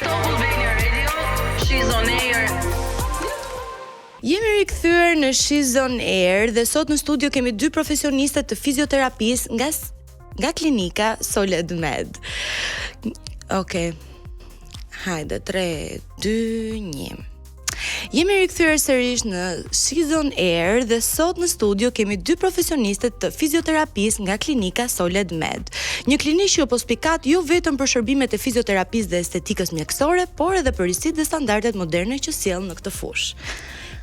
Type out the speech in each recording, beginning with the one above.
Top Albania Radio, she's on air. Jemi rikthyer në She's on Air dhe sot në studio kemi dy profesioniste të fizioterapisë nga klinika Soled Med. Okej. Hajde 3, 2, 1. Jemi rikthyer sërish në She's on Air dhe sot në studio kemi dy profesioniste të fizioterapisë nga klinika Soled Med. Një klinikë që ospikat jo vetëm për shërbimet e fizioterapisë dhe estetikës mjekësore, por edhe për rrisit dhe standardet moderne që sjellën në këtë fushë.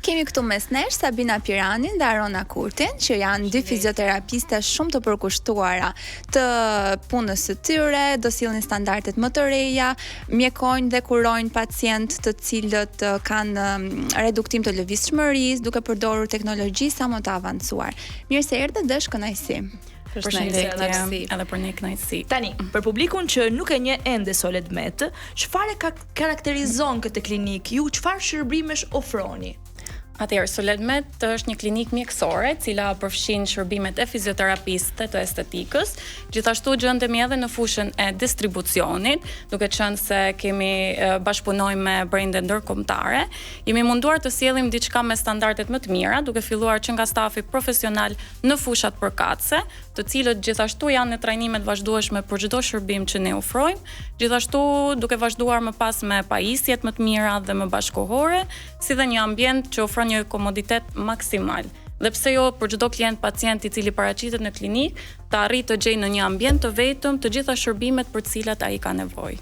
Kemi këtu mes nesh Sabina Piranin dhe Arona Kurtin, që janë dy fizioterapiste shumë të përkushtuara të punës së tyre, do sillnin standardet më të reja, mjekojnë dhe kurojnë pacient të cilët kanë reduktim të lëvizshmërisë duke përdorur teknologji sa më të avancuar. Mirë se erdhe dhe shkënaqësi. Përshëndetje, edhe për ne kënaqësi. Tani, për publikun që nuk e njeh ende Soled Med, çfarë karakterizon këtë klinikë? Ju çfarë shërbimesh ofroni? Atëherë, Soled Med është një klinikë mjekësore, cila përfshin shërbimet e fizioterapisë dhe të estetikës. Gjithashtu gjendemi edhe në fushën e distribucionit, duke qenë se kemi bashkëpunojmë me brende ndërkombëtare. Jemi munduar të sjellim diçka me standardet më të mira, duke filluar që nga stafi profesional në fushat përkatëse, të cilët gjithashtu janë në trajnime të vazhdueshme për çdo shërbim që ne ofrojmë, gjithashtu duke vazhduar më pas me pajisjet më të mira dhe më bashkëkohore, si dhe një ambient që ofron një komoditet maksimal. Dhe pse jo për çdo klient pacient i cili paraqitet në klinikë të arrijë të gjejë në një ambient të vetëm të gjitha shërbimet për të cilat ai ka nevojë.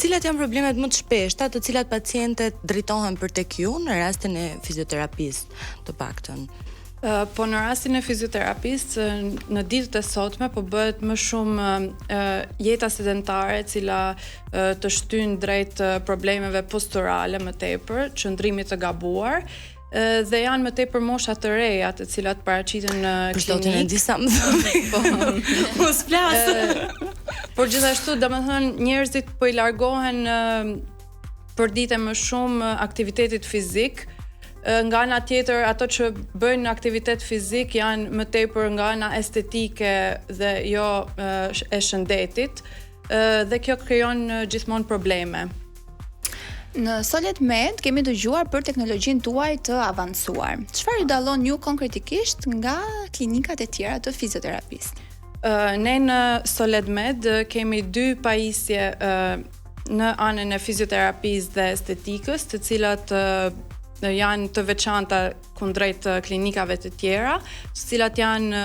Cilat janë problemet më të shpeshta të cilat pacientët drejtohen për tek ju në rastin e fizioterapisë, të paktën? Po në rastin e fizioterapisë, në ditët e sotme po bëhet më shumë jeta sedentare, e cila të shtyn drejt problemeve posturale më tepër, qëndrimit të gabuar, dhe janë më tepër mosha të reja, të cilat paraqiten në klinikë. E disa më thënë. Po. Mos flas. Por gjithashtu, domethënë, njerëzit po i largohen përdite më shumë aktivitetit fizik. Nga ana tjetër, ato që bëjnë aktivitet fizik janë më tepër nga ana estetike dhe jo e shëndetit, dhe kjo krijon gjithmonë probleme. Në Soled Med kemi dëgjuar për teknologjinë tuaj të avancuar. Çfarë ju dallon ju konkretikisht nga klinikat e tjera të fizioterapisë? Ne në Soled Med kemi dy pajisje në anën e fizioterapisë dhe estetikës, të cilat janë të veçanta kundrejt klinikave të tjera, të cilat janë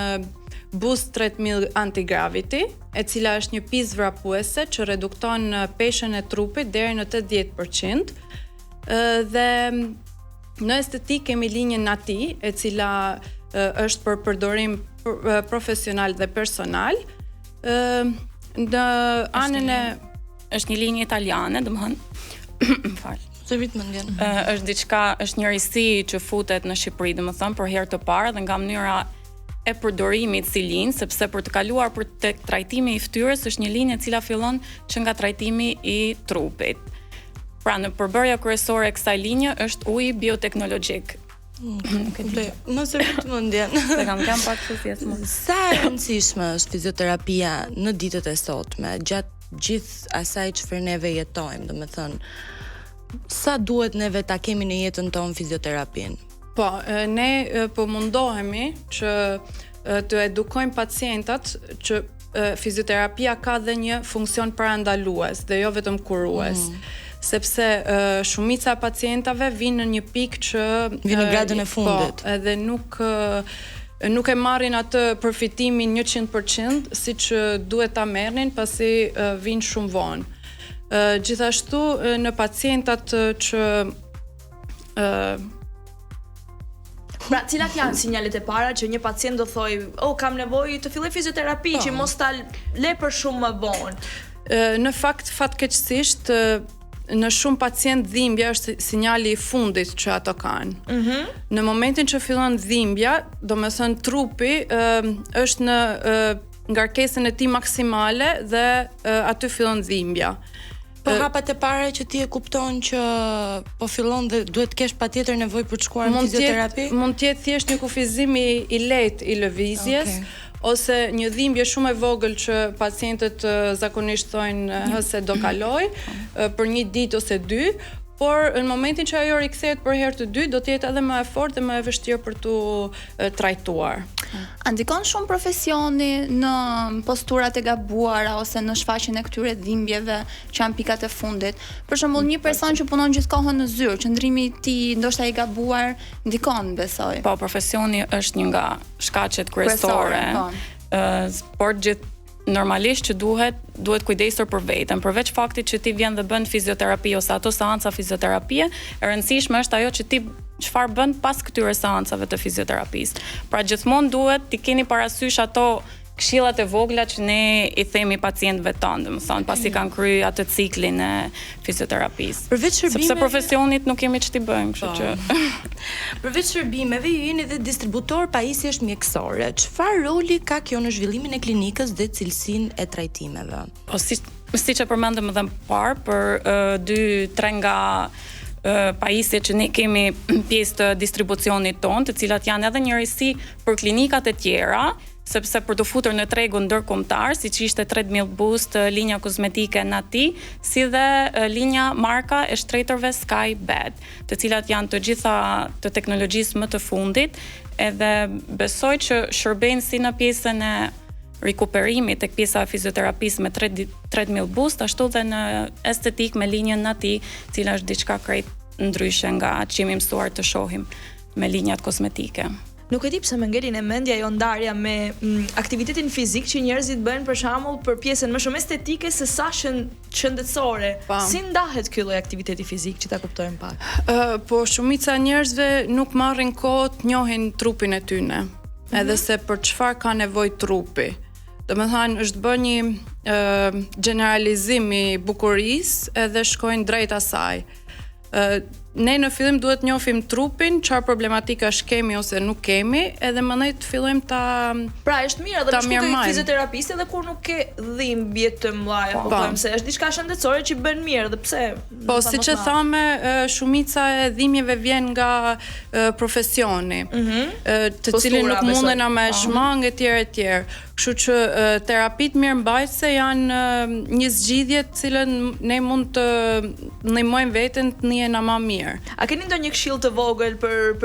Boost Treadmill Anti-Gravity, e cila është një pizë vrapuese që redukton peshën e trupit deri në 80%. Dhe në estetik kemi linjën Nati, e cila është për përdorim profesional dhe personal. Në anën e është një linjë italiane, domethënë fal. Është një risi që futet në Shqipëri, domethënë për herë të parë dhe nga mënyra e përdorimit si linjë, sepse për të kaluar për tek trajtimi i fytyrës është një linjë e cila fillon që nga trajtimi i trupit. Pra në përbërja kryesore e kësaj linje është uji bioteknologjik. Mos e rrit mendjen. Se kam pak çështjes më. Sa e rëndësishme është fizioterapia në ditët e sotme, gjatë gjithë asaj çfarë neve jetojmë, domethënë sa duhet neve ta kemi në jetën tonë fizioterapinë? Po, ne po mundohemi që të edukojmë pacientat që fizioterapia ka dhe një funksion parandalues dhe jo vetëm kurues. Sepse shumica e pacientave vinë në një pikë që vinë në gradën e fundit. Po, edhe nuk e marrin atë përfitimin 100% siç duhet ta merrnin, pasi vinë shumë vonë. Gjithashtu në pacientat që Pra, cilat janë sinjalet e para që një pacient do thojë, kam nevojë të filloj fizioterapi, që mos ta le për shumë më vonë? Në fakt, fatkeqësisht, në shumë pacient dhimbja është sinjali i fundit që ato kanë. Në momentin që fillon dhimbja, domethënë trupi është në ngarkesën e tij maksimale dhe aty fillon dhimbja. Po hapat e para që ti e kupton që po fillon dhe duhet të kesh patjetër nevojë për të shkuar në fizioterapi? Mund të jetë thjesht një kufizim i lehtë i lëvizjes, ose një dhimbje shumë e vogël që pacientët zakonisht thonë se do kaloj për një ditë ose dy, por në momentin që ajo rikthehet për herë të dytë, do të jetë edhe më e fortë dhe më e vështirë për tu trajtuar. A ndikon shumë profesioni në posturat e gabuara ose në shfaqjen e këtyre dhimbjeve që janë pikat e fundit? Për shembull, një person që punon gjithkohën në zyrë, qëndrimi i tij ndoshta i gabuar ndikon, besoj. Po, profesioni është një nga shkaqet kryesore. Por normalisht që duhet kujdesur për veten, përveç faktit që ti vjen dhe bën fizioterapi ose ato seanca fizioterapie, e rëndësishme është ajo që ti çfarë bën pas këtyre seancave të fizioterapisë. Pra gjithmonë duhet ti keni parasysh ato këshillat e vogla që ne i themi pacientëve tanë, domethënë pasi kanë kryer atë ciklin e fizioterapisë. Përveç shërbimeve, sepse profesionit nuk kemi ç'ti bëjmë, kështu që përveç shërbimeve ju jeni edhe distributor pajisjesh mjekësore. Çfarë roli ka kjo në zhvillimin e klinikës dhe cilësinë e trajtimeve? Po siç e përmendëm edhe më parë, për 2-3 nga pajisjet që ne kemi pjesë të distribucionit tonë, të cilat janë edhe njërisi për klinikat e tjera, sepse për të futur në tregun ndërkombëtar, siç ishte Treadmill Boost, linja kozmetike Nati, si dhe linja marka e shtretërve Sky Bed, të cilat janë të gjitha të teknologjisë më të fundit, edhe besoj që shërbejnë si në pjesën e rikuperimit tek pjesa e fizioterapisë me Treadmill Boost, ashtu dhe në estetik me linjën Nati, cila është diçka krejt ndryshe nga që jemi mësuar të shohim me linjat kozmetike. Nuk e di pse më ngelin e mendja jo ndarja me aktivitetin fizik që njerëzit bëjnë për shembull për pjesën më shumë estetike se sa shëndetësore. Si ndahet ky lloj aktiviteti fizik që ta kuptojmë pak? Po shumica e njerëzve nuk marrin kohë të njohin trupin e tyre. Edhe se për çfarë ka nevojë trupi. Domethënë është bërë një generalizim i bukurisë edhe shkojnë drejt asaj. Ne në fillim duhet njohim trupin, çfarë problematikash kemi ose nuk kemi, edhe mënej të fillojmë ta Pra është mirë edhe për shkak të fizioterapistë edhe kur nuk ke dhimbje të mëdha, po them se është diçka shëndetësore që bën mirë, dhe pse? Po siç e thamë, shumica e dhimbjeve vjen nga profesioni, të cilin nuk munden ama e shmang etj. Kështu që terapitë mirëmbajtëse janë një zgjidhje të cilën ne mund të ndihmojmë veten të njihen më mirë. A keni ndonjë këshill të vogël për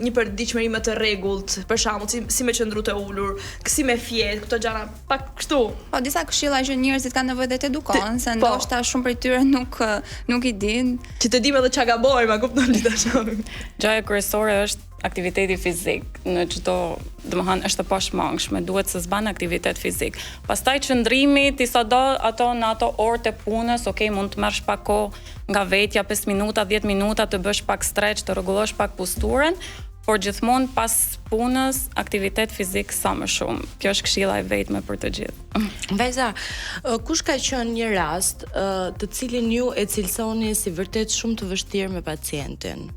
një përditshmëri më të rregullt, për shembull, si me qëndru të ulur, si me fjet, këto gjëra pak kështu? Po disa këshilla që njerëzit kanë nevojë të edukohen, se ndoshta shumë prej tyre nuk i din. Që të dimë edhe çka gabojmë, a kupton ti tash? Gjëja kryesore është aktiviteti fizik në çdo, domethënë është e pashmangshme, duhet të zban aktivitet fizik. Pastaj qëndrimi, ti sado ato në ato orët e punës, mund të marrësh pak kohë nga vetja, 5 minuta, 10 minuta, të bësh pak stretch, të rregullosh pak posturën, por gjithmonë pas punës aktivitet fizik sa më shumë. Kjo është këshilla e vetme për të gjithë. Vajza, kush ka qenë një rast të cilin ju e cilësoni si vërtet shumë të vështirë me pacientin?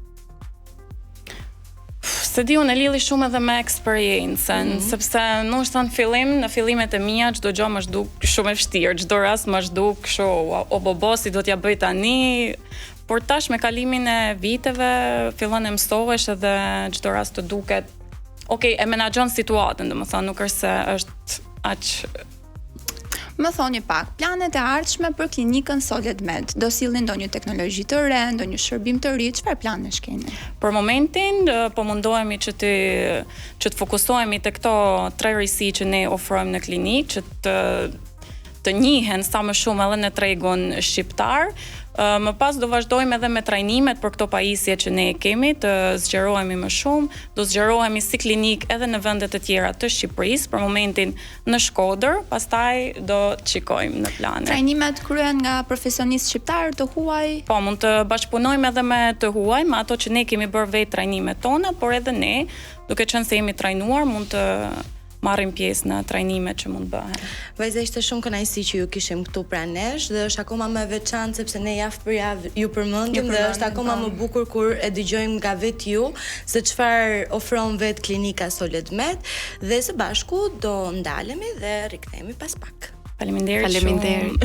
Se di, unë e lidhi shumë edhe me eksperiencën, sepse në fillimet e mia çdo gjë më zhduk shumë e vështirë, çdo rast më zhduk kështu, o bobo si do t'ja bëj tani, por tash me kalimin e viteve fillon e mësohesh edhe çdo rast të duket, e menaxhon situatën, domethënë nuk është se është aq. Më thoni pak, planet e ardhshme për klinikën Solid Med, do sillni ndonjë teknologji të re, ndonjë shërbim të ri, çfarë planesh keni? Për momentin po mundohemi që të fokusohemi te këto 3 risi që ne ofrojmë në klinikë, që të njihen sa më shumë edhe në tregun shqiptar. Më pas do vazhdojmë edhe me trajnimet për këto pajisje që ne kemi, të zgjerohemi më shumë, do zgjerohemi si klinik edhe në vendet të tjera të Shqipërisë, për momentin në Shkodër, pastaj do shikojmë në plane. Trajnimet kryen nga profesionistë shqiptar të huaj? Po, mund të bashkëpunojmë edhe me të huaj, me ato që ne kemi bërë vetë trajnimet tona, por edhe ne, duke qenë se jemi trajnuar, mund të marrim pjesë në trajnimet që mund bëhen. Vajza, ishte shumë kënaqësi që ju kishim këtu pranë nesh dhe është akoma më veçantë sepse ne javë për javë ju përmendim dhe është akoma më bukur kur e dëgjojmë nga vetë ju se çfarë ofron vet klinika Solid Med dhe së bashku do ndalemi dhe rikthehemi pas pak. Faleminderit. Faleminderit.